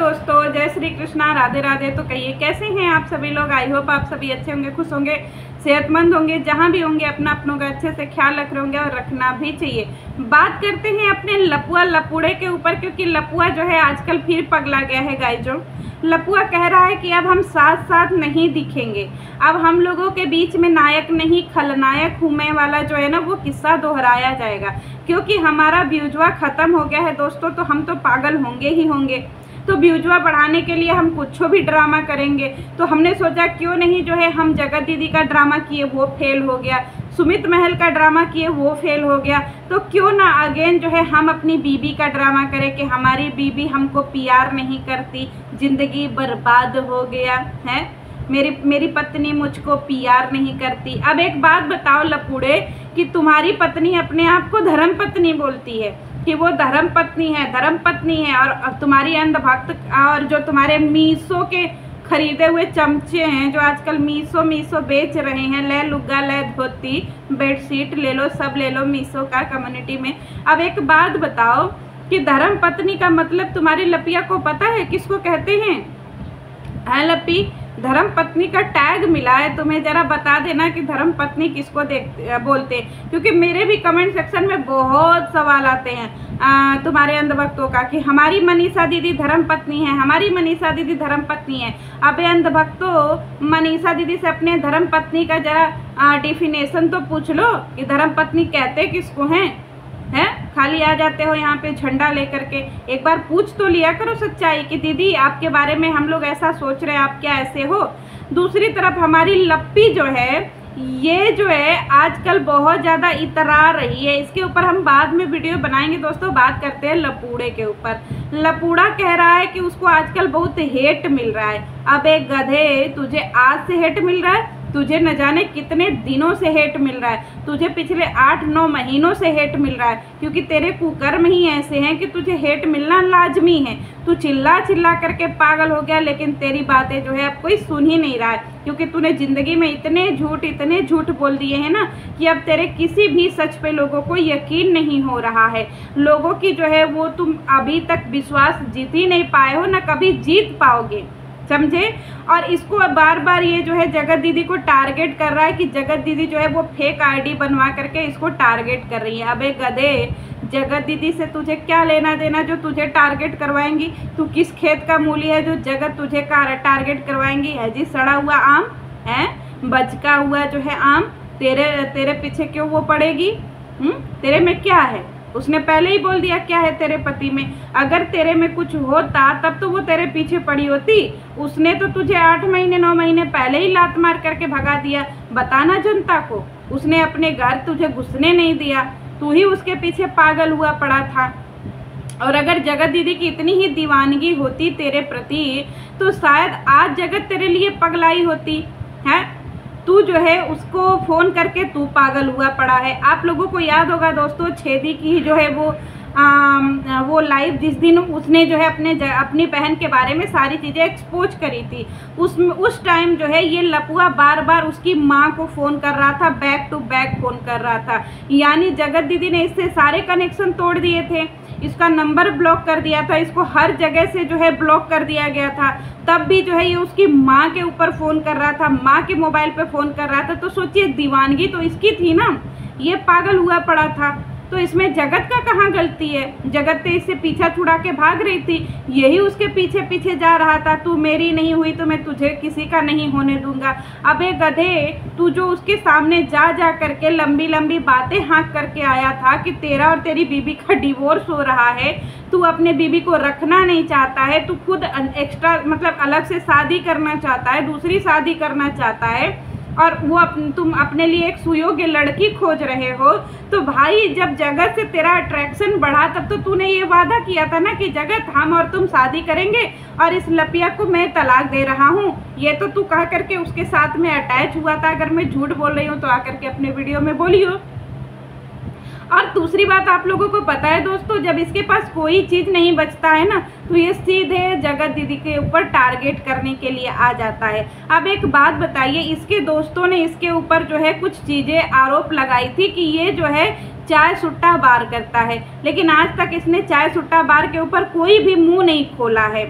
दोस्तों, जय श्री कृष्णा, राधे राधे। तो कहिए कैसे हैं आप सभी लोग। आई होप आप सभी अच्छे होंगे, खुश होंगे, सेहतमंद होंगे, जहां भी होंगे अपना अपनों का अच्छे से ख्याल रख रहे होंगे और रखना भी चाहिए। बात करते हैं अपने लपुआ लपुड़े के ऊपर, क्योंकि लपुआ जो है आजकल फिर पगला गया है गाइजों। लपुआ कह रहा है कि अब हम साथ साथ नहीं दिखेंगे, अब हम लोगों के बीच में नायक नहीं खलनायक हूँ वाला जो है ना वो किस्सा दोहराया जाएगा, क्योंकि हमारा व्यूजवा ख़त्म हो गया है दोस्तों। तो हम तो पागल होंगे ही होंगे, तो व्यूजवा बढ़ाने के लिए हम कुछ भी ड्रामा करेंगे। तो हमने सोचा क्यों नहीं जो है हम जगत दीदी का ड्रामा किए वो फेल हो गया, सुमित महल का ड्रामा किए वो फेल हो गया, तो क्यों ना अगेन जो है हम अपनी बीबी का ड्रामा करें कि हमारी बीबी हमको प्यार नहीं करती, ज़िंदगी बर्बाद हो गया है, मेरी पत्नी मुझको प्यार नहीं करती। अब एक बात बताओ लपुड़े, कि तुम्हारी पत्नी अपने आप को धर्म पत्नी बोलती है कि वो धर्म पत्नी है, और तुम्हारी अंधभक्त और जो तुम्हारे मीशो के खरीदे हुए चमचे हैं जो आजकल मीशो बेच रहे हैं, ले लुग्गा ले धोती बेडशीट ले लो, सब ले लो मीशो का कम्युनिटी में। अब एक बात बताओ कि धर्म पत्नी का मतलब तुम्हारी लपिया को पता है किसको कहते हैं? हाँ लपी, धर्म पत्नी का टैग मिला है, तुम्हें ज़रा बता देना कि धर्म पत्नी किसको बोलते हैं, क्योंकि मेरे भी कमेंट सेक्शन में बहुत सवाल आते हैं तुम्हारे अंधभक्तों का कि हमारी मनीषा दीदी धर्म पत्नी है, हमारी मनीषा दीदी धर्म पत्नी है। अबे अंधभक्तों, मनीषा दीदी से अपने धर्म पत्नी का ज़रा डिफिनेशन तो पूछ लो कि धर्म पत्नी कहते किसको हैं? खाली आ जाते हो यहाँ पे झंडा लेकर के। एक बार पूछ तो लिया करो सच्चाई कि दीदी आपके बारे में हम लोग ऐसा सोच रहे हैं, आप क्या ऐसे हो। दूसरी तरफ हमारी लप्पी जो है ये जो है आजकल बहुत ज़्यादा इतरा रही है, इसके ऊपर हम बाद में वीडियो बनाएंगे दोस्तों। बात करते हैं लपूड़े के ऊपर। लपूड़ा कह रहा है कि उसको आजकल बहुत हेट मिल रहा है। अब एक गधे, तुझे आज से हेट मिल रहा है? तुझे न जाने कितने दिनों से हेट मिल रहा है, तुझे पिछले 8-9 महीनों से हेट मिल रहा है, क्योंकि तेरे कुकर्म ही ऐसे हैं कि तुझे हेट मिलना लाजमी है। तू चिल्ला चिल्ला करके पागल हो गया, लेकिन तेरी बातें जो है अब कोई सुन ही नहीं रहा है, क्योंकि तूने ज़िंदगी में इतने झूठ बोल दिए हैं ना कि अब तेरे किसी भी सच पे लोगों को यकीन नहीं हो रहा है। लोगों की जो है वो तुम अभी तक विश्वास जीत ही नहीं पाए हो, ना कभी जीत पाओगे, समझे। और इसको बार बार ये जो है जगत दीदी को टारगेट कर रहा है कि जगत दीदी जो है वो फेक आईडी बनवा करके इसको टारगेट कर रही है। अबे गधे, जगत दीदी से तुझे क्या लेना देना जो तुझे टारगेट करवाएंगी? तू किस खेत का मूली है जो जगत तुझे टारगेट करवाएंगी? है जी सड़ा हुआ आम है, बचका हुआ जो है आम, तेरे पीछे क्यों वो पड़ेगी? तेरे में क्या है? उसने पहले ही बोल दिया क्या है तेरे पति में। अगर तेरे में कुछ होता तब तो वो तेरे पीछे पड़ी होती। उसने तो तुझे 8 महीने 9 महीने पहले ही लात मार करके भगा दिया। बताना जनता को, उसने अपने घर तुझे घुसने नहीं दिया, तू ही उसके पीछे पागल हुआ पड़ा था। और अगर जगत दीदी की इतनी ही दीवानगी होती तेरे प्रति तो शायद आज जगत तेरे लिए पगलाई होती है। तू जो है उसको फ़ोन करके तू पागल हुआ पड़ा है। आप लोगों को याद होगा दोस्तों, छेदी की जो है वो लाइव जिस दिन उसने जो है अपनी बहन के बारे में सारी चीज़ें एक्सपोज करी थी, उस टाइम जो है ये लपुआ बार बार उसकी माँ को फ़ोन कर रहा था, बैक टू बैक फ़ोन कर रहा था। यानी जगत दीदी ने इससे सारे कनेक्शन तोड़ दिए थे, इसका नंबर ब्लॉक कर दिया था, इसको हर जगह से जो है ब्लॉक कर दिया गया था। तब भी जो है ये उसकी माँ के ऊपर फ़ोन कर रहा था, माँ के मोबाइल पे फ़ोन कर रहा था। तो सोचिए दीवानगी तो इसकी थी ना, ये पागल हुआ पड़ा था। तो इसमें जगत का कहाँ गलती है? जगत तो इससे पीछा छुड़ा के भाग रही थी, यही उसके पीछे पीछे जा रहा था। तू मेरी नहीं हुई तो मैं तुझे किसी का नहीं होने दूंगा। अबे गधे, तू जो उसके सामने जा करके लंबी लंबी बातें हाँक करके आया था कि तेरा और तेरी बीबी का डिवोर्स हो रहा है, तू अपने बीबी को रखना नहीं चाहता है, तू खुद एक्स्ट्रा मतलब अलग से शादी करना चाहता है, दूसरी शादी करना चाहता है, और वो तुम अपने लिए एक सुयोग्य लड़की खोज रहे हो। तो भाई जब जगत से तेरा अट्रैक्शन बढ़ा तब तो तूने ये वादा किया था ना कि जगत हम और तुम शादी करेंगे और इस लपिया को मैं तलाक दे रहा हूँ। ये तो तू कह करके उसके साथ में अटैच हुआ था। अगर मैं झूठ बोल रही हूँ तो आकर के अपने वीडियो में बोलियो। और दूसरी बात आप लोगों को पता है दोस्तों, जब इसके पास कोई चीज़ नहीं बचता है ना तो ये सीधे जगत दीदी के ऊपर टारगेट करने के लिए आ जाता है। अब एक बात बताइए, इसके दोस्तों ने इसके ऊपर जो है कुछ चीज़ें आरोप लगाई थी कि ये जो है चाय सुट्टा बार करता है, लेकिन आज तक इसने चाय सुट्टा बार के ऊपर कोई भी मुंह नहीं खोला है।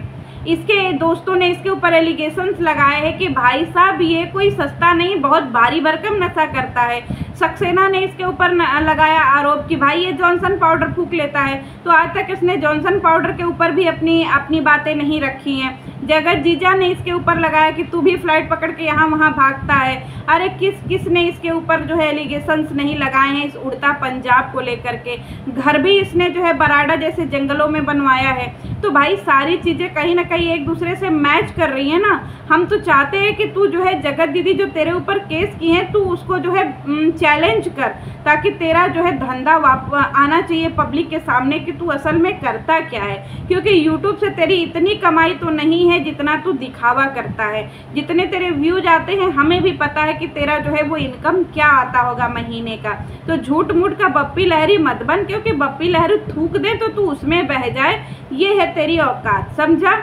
इसके दोस्तों ने इसके ऊपर एलिगेशंस लगाए हैं कि भाई साहब ये कोई सस्ता नहीं, बहुत भारी भरकम नशा करता है। सक्सेना ने इसके ऊपर लगाया आरोप कि भाई ये जॉनसन पाउडर फूंक लेता है। तो आज तक इसने जॉनसन पाउडर के ऊपर भी अपनी बातें नहीं रखी हैं। जगत जीजा ने इसके ऊपर लगाया कि तू भी फ्लाइट पकड़ के यहाँ वहाँ भागता है। अरे किसने इसके ऊपर जो है एलिगेशंस नहीं लगाए हैं इस उड़ता पंजाब को लेकर के। घर भी इसने जो है बराडा जैसे जंगलों में बनवाया है। तो भाई सारी चीज़ें कहीं ना कहीं एक दूसरे से मैच कर रही है ना। हम तो चाहते हैं कि तू जो है जगत दीदी जो तेरे ऊपर केस किए हैं तू उसको जो है चैलेंज कर, ताकि तेरा जो है धंधा आना चाहिए पब्लिक के सामने कि तू असल में करता क्या है। क्योंकि यूट्यूब से तेरी इतनी कमाई तो नहीं है जितना तू दिखावा करता है। जितने तेरे व्यूज आते हैं हमें भी पता है कि तेरा जो है वो इनकम क्या आता होगा महीने का। तो झूठ मूठ का बप्पी लहरी मत बन, क्योंकि बप्पी लहरी थूक दे तो तू उसमें बह जाए, ये है तेरी औकात, समझा।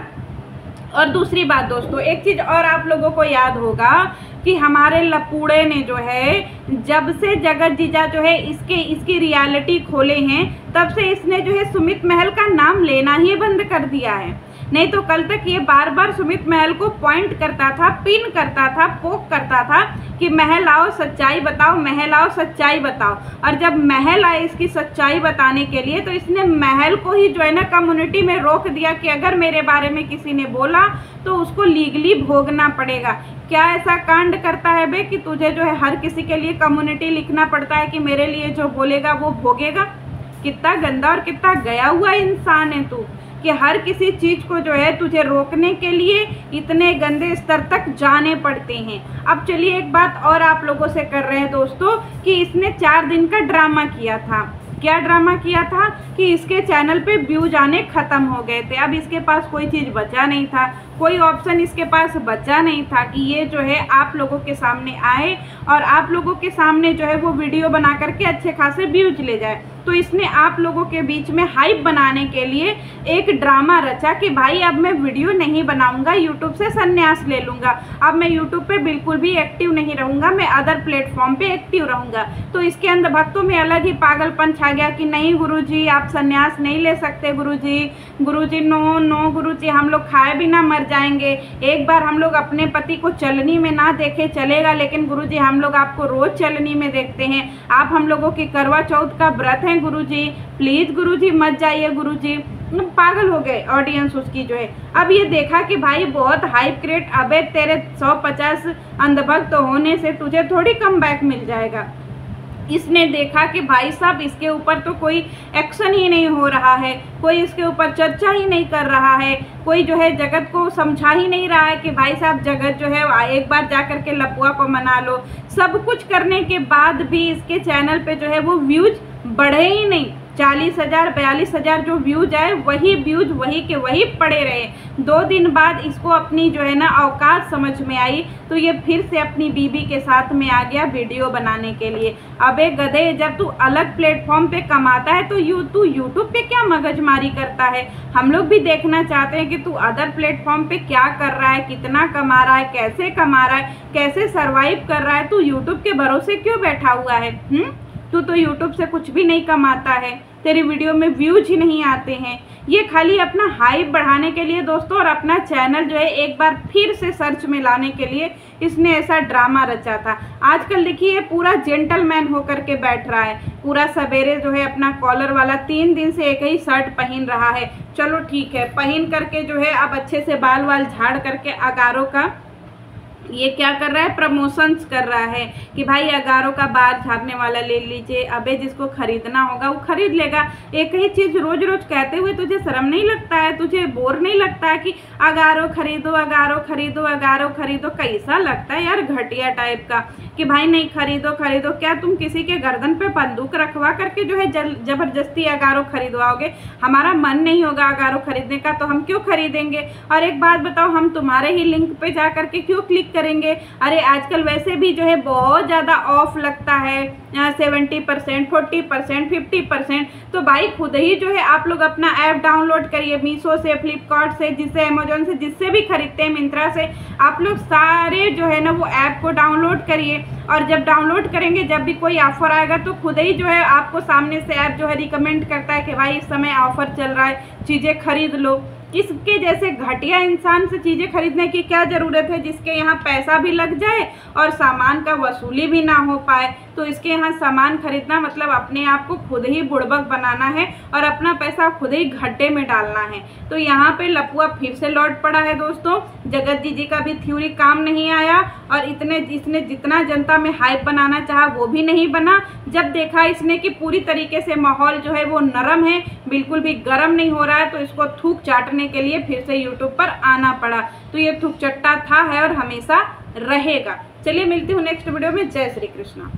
और दूसरी बात दोस्तों, एक चीज़ और आप लोगों को याद होगा कि हमारे लपूड़े ने जो है जब से जगत जीजा जो है इसकी रियलिटी खोले हैं तब से इसने जो है सुमित महल का नाम लेना ही बंद कर दिया है। नहीं तो कल तक ये बार बार सुमित महल को पॉइंट करता था, पिन करता था, पोक करता था कि महल आओ सच्चाई बताओ, महल आओ सच्चाई बताओ। और जब महल आए इसकी सच्चाई बताने के लिए तो इसने महल को ही जो है ना कम्युनिटी में रोक दिया कि अगर मेरे बारे में किसी ने बोला तो उसको लीगली भोगना पड़ेगा। क्या ऐसा कांड करता है बे कि तुझे जो है हर किसी के लिए कम्युनिटी लिखना पड़ता है कि मेरे लिए जो बोलेगा वो भोगेगा? कितना गंदा और कितना गया हुआ इंसान है तू कि हर किसी चीज़ को जो है तुझे रोकने के लिए इतने गंदे स्तर तक जाने पड़ते हैं। अब चलिए एक बात और आप लोगों से कर रहे हैं दोस्तों कि इसने 4 दिन का ड्रामा किया था। क्या ड्रामा किया था कि इसके चैनल पे व्यूज आने ख़त्म हो गए थे। अब इसके पास कोई चीज़ बचा नहीं था, कोई ऑप्शन इसके पास बचा नहीं था कि ये जो है आप लोगों के सामने आए और आप लोगों के सामने जो है वो वीडियो बना करके अच्छे खासे व्यूज ले जाए। तो इसने आप लोगों के बीच में हाइप बनाने के लिए एक ड्रामा रचा कि भाई अब मैं वीडियो नहीं बनाऊंगा, यूट्यूब से संन्यास ले लूँगा, अब मैं यूट्यूब पे बिल्कुल भी एक्टिव नहीं रहूँगा, मैं अदर प्लेटफॉर्म पे एक्टिव रहूँगा। तो इसके अंधभक्तों में अलग ही पागलपन छा गया कि नहीं गुरुजी आप संन्यास नहीं ले सकते, गुरुजी नो नो गुरुजी, हम लोग खाए बिना मर जाएंगे। एक बार हम लोग अपने पति को चलनी में ना देखे चलेगा, लेकिन गुरुजी हम लोग आपको रोज़ चलनी में देखते हैं। आप हम लोगों की करवा चौथ का व्रत है गुरुजी, प्लीज़ गुरुजी मत जाइए गुरुजी। पागल हो गए ऑडियंस उसकी जो है। अब ये देखा कि भाई बहुत हाइप क्रिएट, अबे तेरे 150 अंधभक्त होने से तुझे थोड़ी कम बैक मिल जाएगा। इसने देखा कि भाई साहब इसके ऊपर तो कोई एक्शन ही नहीं हो रहा है, कोई इसके ऊपर चर्चा ही नहीं कर रहा है, कोई जो है जगत को समझा ही नहीं रहा है कि भाई साहब जगत जो है एक बार जा कर के लपुआ को मना लो। सब कुछ करने के बाद भी इसके चैनल पे जो है वो व्यूज बढ़े ही नहीं। 40,000 42,000 जो व्यूज आए वही व्यूज वही के वही पड़े रहे। 2 दिन बाद इसको अपनी जो है ना औकात समझ में आई तो ये फिर से अपनी बीबी के साथ में आ गया वीडियो बनाने के लिए। अबे गधे, जब तू अलग प्लेटफॉर्म पे कमाता है तो तू यूट्यूब पे क्या मगजमारी करता है? हम लोग भी देखना चाहते हैं कि तू अदर प्लेटफॉर्म पे क्या कर रहा है, कितना कमा रहा है, कैसे कमा रहा है, कैसे सर्वाइव कर रहा है। तू यूट्यूब के भरोसे क्यों बैठा हुआ है? तू तो यूट्यूब से कुछ भी नहीं कमाता है, तेरी वीडियो में व्यूज ही नहीं आते हैं। ये खाली अपना हाइप बढ़ाने के लिए दोस्तों और अपना चैनल जो है एक बार फिर से सर्च में लाने के लिए इसने ऐसा ड्रामा रचा था। आजकल देखिए पूरा जेंटलमैन होकर के बैठ रहा है, पूरा सवेरे जो है अपना कॉलर वाला 3 दिन से एक ही शर्ट पहन रहा है। चलो ठीक है, पहन करके जो है अब अच्छे से बाल वाल झाड़ करके अगारों का ये क्या कर रहा है, प्रमोशंस कर रहा है कि भाई अगारों का बाल झाड़ने वाला ले लीजिए। अबे जिसको खरीदना होगा वो खरीद लेगा। एक ही चीज़ रोज रोज कहते हुए तुझे शर्म नहीं लगता है? तुझे बोर नहीं लगता है कि अगारों खरीदो, अगारों खरीदो, अगारों खरीदो? कैसा लगता है यार घटिया टाइप का कि भाई नहीं खरीदो खरीदो। क्या तुम किसी के गर्दन पे बंदूक रखवा करके जो है जबरदस्ती अगारों खरीदवाओगे? हमारा मन नहीं होगा अगारों खरीदने का तो हम क्यों खरीदेंगे? और एक बात बताओ, हम तुम्हारे ही लिंक पे जा करके क्यों क्लिक करेंगे? अरे आजकल वैसे भी जो है बहुत ज़्यादा ऑफ लगता है, 70%, 40%, 50%। तो भाई खुद ही जो है आप लोग अपना ऐप डाउनलोड करिए, मीशो से, फ्लिपकार्ट से, जिससे अमेजोन से, जिससे भी खरीदते हैं, मिंत्रा से, आप लोग सारे जो है ना वो ऐप को डाउनलोड करिए। और जब डाउनलोड करेंगे, जब भी कोई ऑफर आएगा तो खुद ही जो है आपको सामने से ऐप जो है रिकमेंड करता है कि भाई इस समय ऑफर चल रहा है, चीज़ें खरीद लो। इसके जैसे घटिया इंसान से चीज़ें खरीदने की क्या ज़रूरत है, जिसके यहाँ पैसा भी लग जाए और सामान का वसूली भी ना हो पाए। तो इसके यहाँ सामान खरीदना मतलब अपने आप को खुद ही बुड़बक बनाना है और अपना पैसा खुद ही घाटे में डालना है। तो यहाँ पे लपुआ फिर से लौट पड़ा है दोस्तों। जगत जी का भी थ्योरी काम नहीं आया और इसने जितना जनता में हाइप बनाना चाहा वो भी नहीं बना। जब देखा इसने कि पूरी तरीके से माहौल जो है वो नरम है, बिल्कुल भी गर्म नहीं हो रहा है, तो इसको थूक चाटने के लिए फिर से यूट्यूब पर आना पड़ा। तो ये थूक चट्टा था, है और हमेशा रहेगा। चलिए मिलती हूँ नेक्स्ट वीडियो में। जय श्री कृष्णा।